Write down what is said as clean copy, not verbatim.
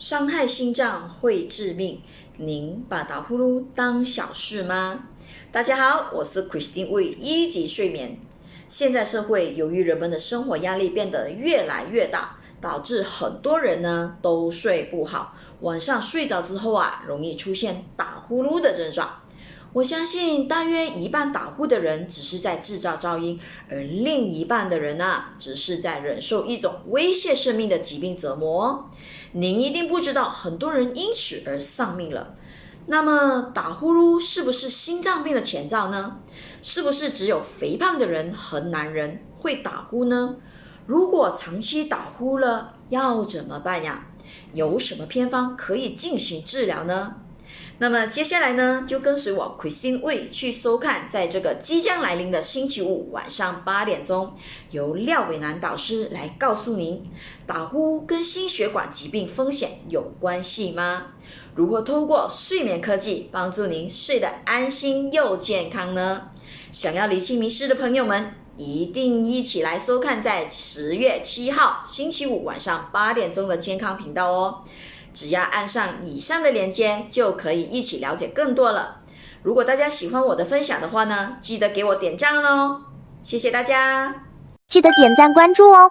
伤害心脏会致命，您把打呼噜当小事吗？大家好，我是 Christine Wei， 1级睡眠。现在社会由于人们的生活压力变得越来越大，导致很多人呢都睡不好，晚上睡着之后容易出现打呼噜的症状。我相信大约一半打呼的人只是在制造噪音，而另一半的人只是在忍受一种威胁生命的疾病折磨。您一定不知道，很多人因此而丧命了。那么打呼噜是不是心脏病的前兆呢？是不是只有肥胖的人和男人会打呼呢？如果长期打呼了，要怎么办呀？有什么偏方可以进行治疗呢？那么接下来呢，就跟随我 Christine Wei 去收看，在这个即将来临的星期五晚上8点钟，由廖伟南导师来告诉您，打呼跟心血管疾病风险有关系吗？如何透过睡眠科技帮助您睡得安心又健康呢？想要理清迷思的朋友们，一定一起来收看在10月7号星期五晚上8点钟的健康频道哦。只要按上以上的连结，就可以一起了解更多了。如果大家喜欢我的分享的话呢，记得给我点赞哦，谢谢大家，记得点赞关注哦。